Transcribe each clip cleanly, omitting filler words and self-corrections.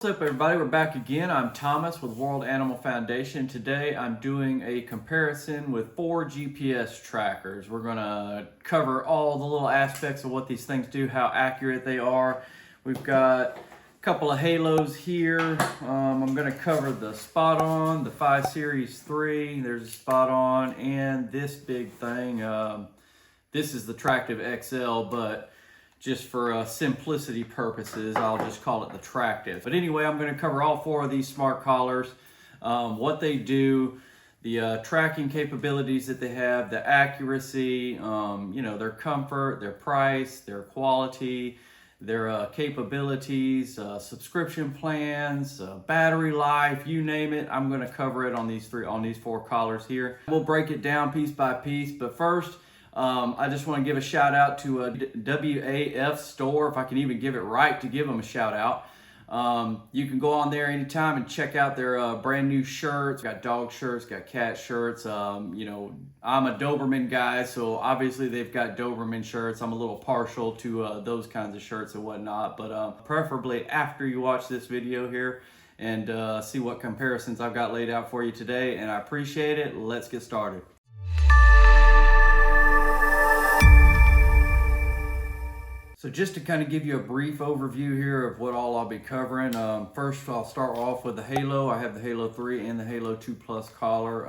What's up, everybody? We're back again. I'm Thomas with World Animal Foundation. Today I'm doing a comparison with 4 GPS trackers. We're going to cover all the little aspects of what these things do, how accurate they are. We've got a couple of halos here. I'm going to cover the SpotOn, the 5 Series 3. There's a SpotOn, and this big thing. This is the Tractive XL, but just for simplicity purposes, I'll just call it the Tractive. But anyway, I'm going to cover all 4 of these smart collars, what they do, the tracking capabilities that they have, the accuracy, their comfort, their price, their quality, their capabilities, subscription plans, battery life, you name it. I'm going to cover it on these 4 collars here. We'll break it down piece by piece, but first, I just want to give a shout out to WAF store, if I can even give it right to give them a shout out. You can go on there anytime and check out their brand new shirts. Got dog shirts, got cat shirts. I'm a Doberman guy, so obviously they've got Doberman shirts. I'm a little partial to those kinds of shirts and whatnot, but preferably after you watch this video here and see what comparisons I've got laid out for you today, and I appreciate it. Let's get started. So just to kind of give you a brief overview here of what all I'll be covering. First, I'll start off with the Halo. I have the Halo 3 and the Halo 2 Plus collar.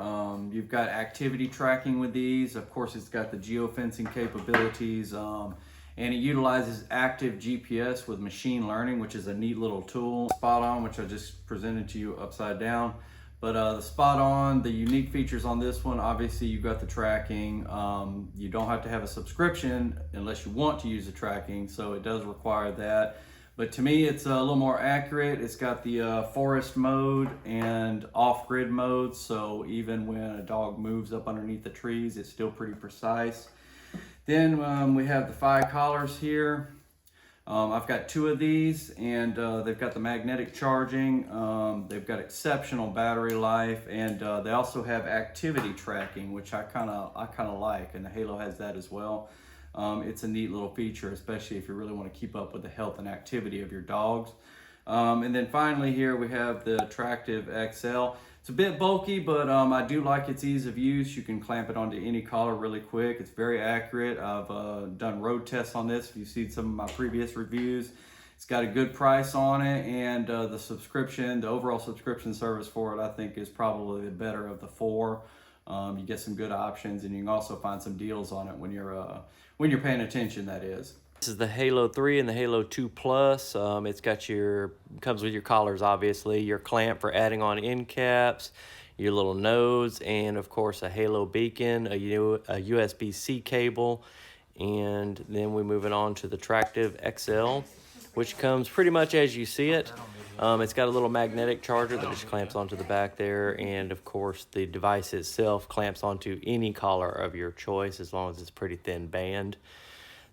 You've got activity tracking with these. Of course, it's got the geofencing capabilities, and it utilizes active GPS with machine learning, which is a neat little tool. SpotOn, which I just presented to you upside down. But the SpotOn, the unique features on this one, obviously you've got the tracking. You don't have to have a subscription unless you want to use the tracking, so it does require that. But to me, it's a little more accurate. It's got the forest mode and off-grid mode, so even when a dog moves up underneath the trees, it's still pretty precise. Then we have the 5 collars here. I've got 2 of these, and they've got the magnetic charging, they've got exceptional battery life, and they also have activity tracking, which I kind of like, and the Halo has that as well. It's a neat little feature, especially if you really want to keep up with the health and activity of your dogs. And then finally here we have the Tractive XL. It's a bit bulky, but I do like its ease of use. You can clamp it onto any collar really quick. It's very accurate. I've done road tests on this. If you've seen some of my previous reviews, it's got a good price on it, and the overall subscription service for it, I think, is probably the better of the 4. You get some good options, and you can also find some deals on it when you're paying attention, that is. This is the Halo 3 and the Halo 2 Plus. It's got comes with your collars, obviously, your clamp for adding on end caps, your little nodes, and of course a Halo beacon, a USB-C cable, and then we're moving on to the Tractive XL, which comes pretty much as you see it. It's got a little magnetic charger that just clamps onto the back there, and of course the device itself clamps onto any collar of your choice as long as it's pretty thin band.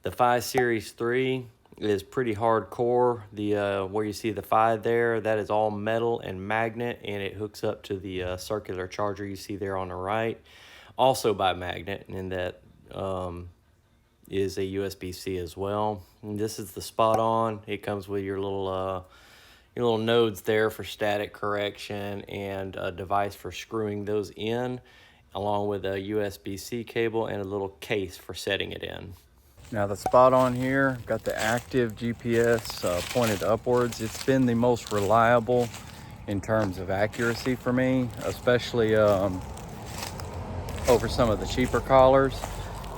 The 5 Series 3 is pretty hardcore. Where you see the 5 there, that is all metal and magnet, and it hooks up to the circular charger you see there on the right, also by magnet, and that is a USB-C as well. And this is the SpotOn. It comes with your little nodes there for static correction and a device for screwing those in, along with a USB-C cable and a little case for setting it in. Now the SpotOn here, got the active GPS pointed upwards. It's been the most reliable in terms of accuracy for me, especially over some of the cheaper collars.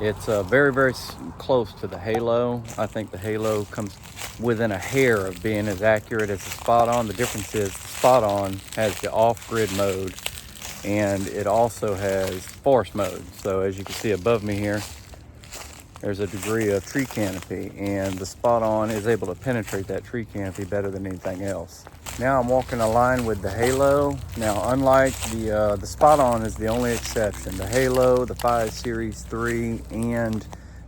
It's very, very close to the Halo. I think the Halo comes within a hair of being as accurate as the SpotOn. The difference is the SpotOn has the off-grid mode, and it also has forest mode. So as you can see above me here, there's a degree of tree canopy, and the SpotOn is able to penetrate that tree canopy better than anything else. Now I'm walking a line with the Halo. Now, unlike the SpotOn is the only exception. The Halo, the 5 Series 3, and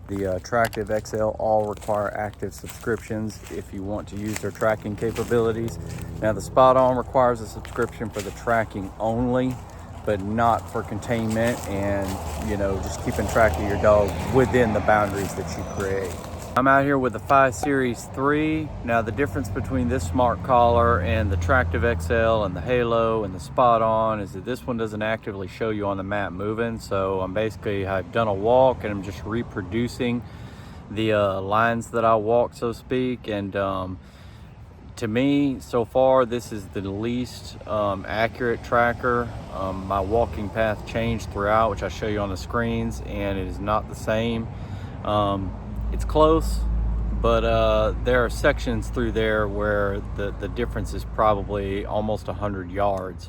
the Tractive XL all require active subscriptions if you want to use their tracking capabilities. Now, the SpotOn requires a subscription for the tracking only, but not for containment and, just keeping track of your dog within the boundaries that you create. I'm out here with the 5 Series 3. Now the difference between this smart collar and the Tractive XL and the Halo and the SpotOn is that this one doesn't actively show you on the map moving. So I've done a walk and I'm just reproducing the lines that I walk, so to speak. And to me, so far, this is the least accurate tracker. My walking path changed throughout, which I show you on the screens, and it is not the same. It's close, but there are sections through there where the difference is probably almost 100 yards.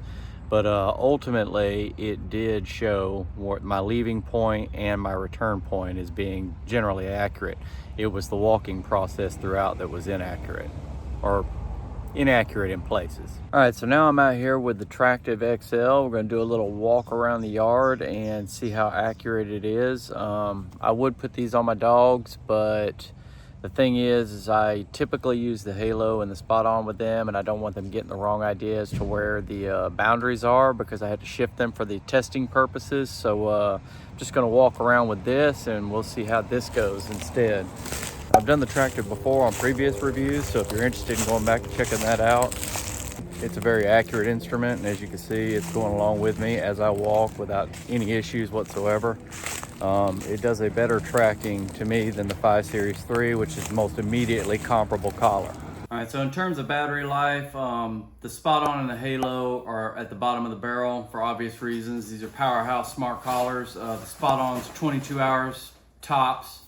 But ultimately, it did show what my leaving point and my return point as being generally accurate. It was the walking process throughout that was inaccurate, or inaccurate in places. All right, so now I'm out here with the Tractive XL. We're gonna do a little walk around the yard and see how accurate it is. I would put these on my dogs, but the thing is I typically use the Halo and the SpotOn with them, and I don't want them getting the wrong ideas to where the boundaries are, because I had to shift them for the testing purposes. So I'm just gonna walk around with this and we'll see how this goes instead. I've done the Tractive before on previous reviews, so if you're interested in going back and checking that out, it's a very accurate instrument, and as you can see, it's going along with me as I walk without any issues whatsoever. It does a better tracking to me than the 5 Series 3, which is the most immediately comparable collar. All right, so in terms of battery life, the SpotOn and the Halo are at the bottom of the barrel for obvious reasons. These are powerhouse smart collars. The SpotOn's 22 hours tops.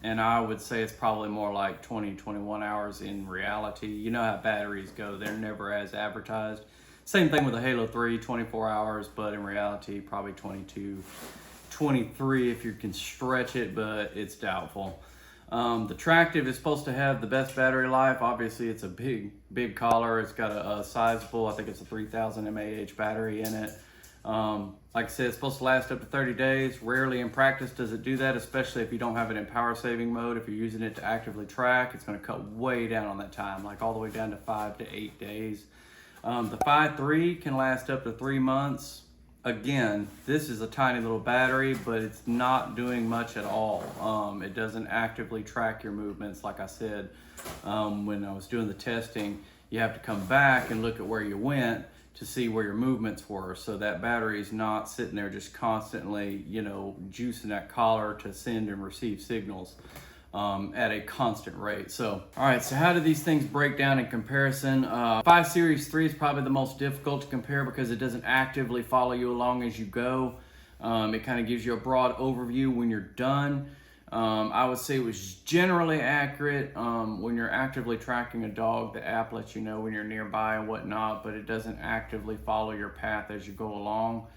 And I would say it's probably more like 20, 21 hours in reality. You know how batteries go, they're never as advertised. Same thing with the Halo 3, 24 hours, but in reality, probably 22, 23 if you can stretch it, but it's doubtful. The Tractive is supposed to have the best battery life. Obviously, it's a big collar. It's got a sizable, I think it's a 3000 mAh battery in it. Like I said, it's supposed to last up to 30 days. Rarely in practice does it do that, especially if you don't have it in power saving mode. If you're using it to actively track, it's going to cut way down on that time, like all the way down to 5 to 8 days. The 5.3 can last up to 3 months. Again, this is a tiny little battery, but it's not doing much at all. It doesn't actively track your movements. Like I said, when I was doing the testing, you have to come back and look at where you went to see where your movements were. So that battery is not sitting there just constantly, juicing that collar to send and receive signals at a constant rate. So, all right, so how do these things break down in comparison? 5 Series 3 is probably the most difficult to compare because it doesn't actively follow you along as you go. It kind of gives you a broad overview when you're done. I would say it was generally accurate when you're actively tracking a dog. The app lets you know when you're nearby and whatnot, but it doesn't actively follow your path as you go along.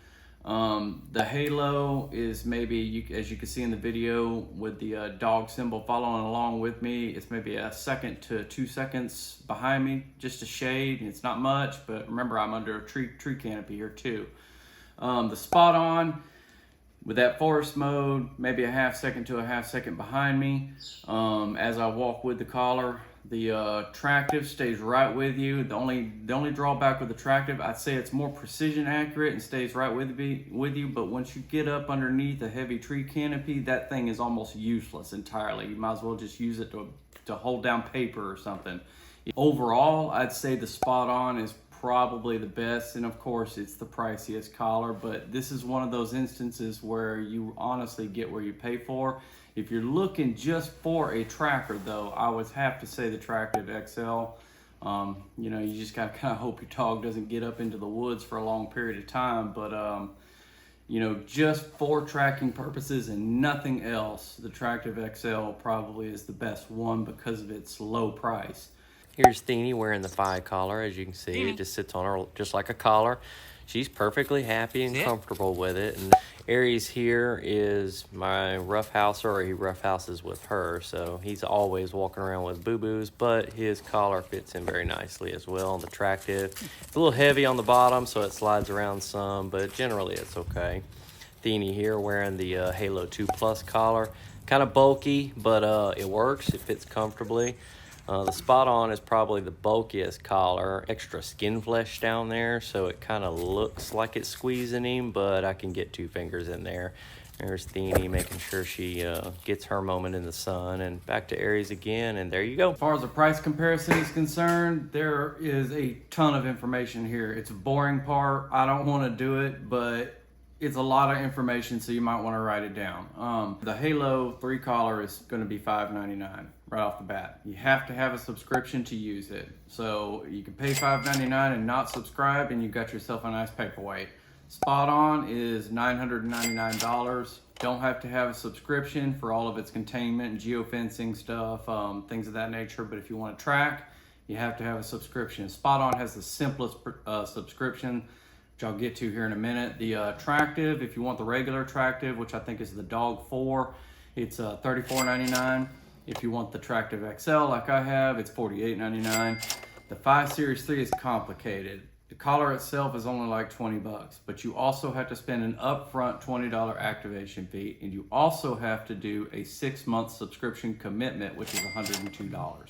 The Halo is maybe, as you can see in the video with the dog symbol following along with me, it's maybe a second to 2 seconds behind me, just a shade. It's not much, but remember I'm under a tree canopy here too. The SpotOn, with that forest mode, maybe a half second to a half second behind me as I walk with the collar. The Tractive stays right with you. The only drawback with the Tractive, I'd say it's more precision accurate and stays right with you, but once you get up underneath a heavy tree canopy, that thing is almost useless entirely. You might as well just use it to hold down paper or something. Overall, I'd say the SpotOn is probably the best, and of course it's the priciest collar, but this is one of those instances where you honestly get where you pay for. If you're looking just for a tracker though, I would have to say the Tractive XL. You just gotta kind of hope your dog doesn't get up into the woods for a long period of time, but just for tracking purposes and nothing else, the Tractive XL probably is the best one because of its low price. Here's Theeny wearing the Fi collar. As you can see, it just sits on her just like a collar. She's perfectly happy and comfortable with it. And Aries here is my roughhouser, or he roughhouses with her. So he's always walking around with boo-boos, but his collar fits in very nicely as well on the Tractive. It's a little heavy on the bottom, so it slides around some, but generally it's okay. Theeny here wearing the Halo 2 Plus collar. Kind of bulky, but it works. It fits comfortably. The SpotOn is probably the bulkiest collar, extra skin flesh down there, so it kind of looks like it's squeezing him, but I can get 2 fingers in there There's Theanie making sure she gets her moment in the sun. And back to Aries again, and there you go. As far as the price comparison is concerned, there is a ton of information here. It's a boring part. I don't want to do it, but it's a lot of information, so you might want to write it down. The Halo 3 collar is going to be $5.99 right off the bat. You have to have a subscription to use it. So you can pay $5.99 and not subscribe, and you got yourself a nice paperweight. SpotOn is $999. Don't have to have a subscription for all of its containment and geofencing stuff, things of that nature. But if you want to track, you have to have a subscription. SpotOn has the simplest subscription, which I'll get to here in a minute. The Tractive, if you want the regular Tractive, which I think is the Dog 4, it's $34.99. If you want the Tractive XL like I have, it's $48.99. The 5 Series 3 is complicated. The collar itself is only like 20 bucks, but you also have to spend an upfront $20 activation fee, and you also have to do a 6-month subscription commitment, which is $102.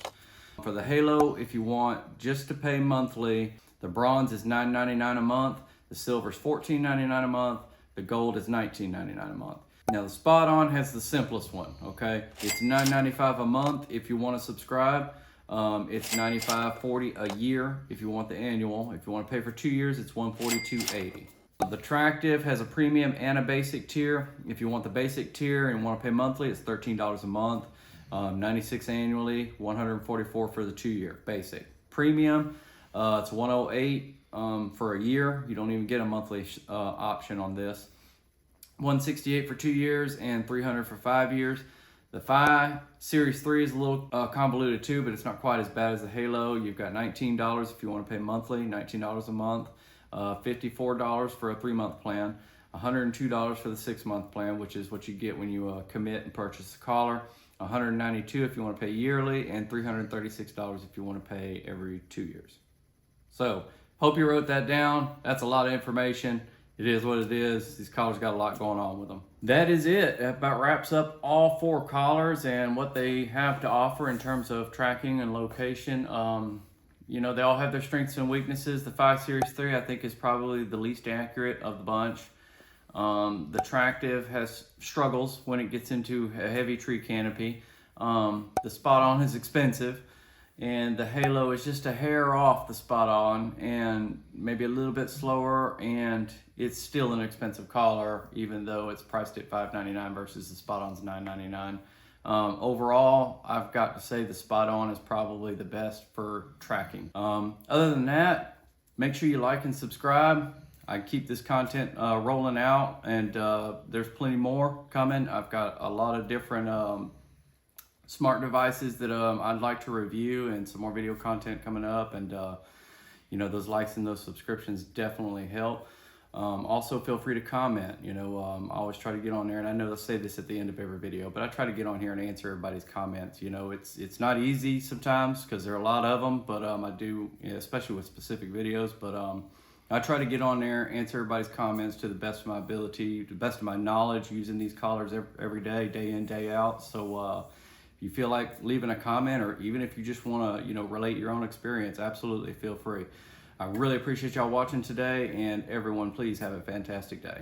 For the Halo, if you want just to pay monthly, the bronze is $9.99 a month, the silver is $14.99 a month, the gold is $19.99 a month. Now the SpotOn has the simplest one, okay? It's $9.95 a month if you want to subscribe. It's $95.40 a year if you want the annual. If you want to pay for 2 years, it's $142.80. The Tractive has a premium and a basic tier. If you want the basic tier and want to pay monthly, it's $13 a month, $96 annually, $144 for the 2-year basic. Premium, it's $108 for a year. You don't even get a monthly option on this. $168 for 2 years and $300 for 5 years. The 5 Series 3 is a little convoluted too, but it's not quite as bad as the Halo. You've got $19 if you want to pay monthly, $19 a month, $54 for a 3-month plan, $102 for the 6-month plan, which is what you get when you commit and purchase the collar, $192 if you want to pay yearly, and $336 if you want to pay every 2 years. So, hope you wrote that down. That's a lot of information. It is what it is. These collars got a lot going on with them. That is it. That about wraps up all 4 collars and what they have to offer in terms of tracking and location. You know, they all have their strengths and weaknesses. The 5 Series 3, I think, is probably the least accurate of the bunch. The Tractive has struggles when it gets into a heavy tree canopy. The SpotOn is expensive. And the Halo is just a hair off the SpotOn and maybe a little bit slower, and it's still an expensive collar even though it's priced at $5.99 versus the SpotOn's $9.99. Overall, I've got to say the SpotOn is probably the best for tracking. Other than that, make sure you like and subscribe. I keep this content rolling out, and there's plenty more coming. I've got a lot of different smart devices that I'd like to review, and some more video content coming up, and you know, those likes and those subscriptions definitely help. Also, feel free to comment. You know, I always try to get on there, and I know they'll say this at the end of every video, but I try to get on here and answer everybody's comments. You know, it's not easy sometimes because there are a lot of them, but I do, especially with specific videos, but I try to get on there, answer everybody's comments to the best of my ability, to the best of my knowledge, using these collars every day, day in, day out. So if you feel like leaving a comment, or even if you just want to, you know, relate your own experience, absolutely feel free. I really appreciate y'all watching today, and everyone, please have a fantastic day.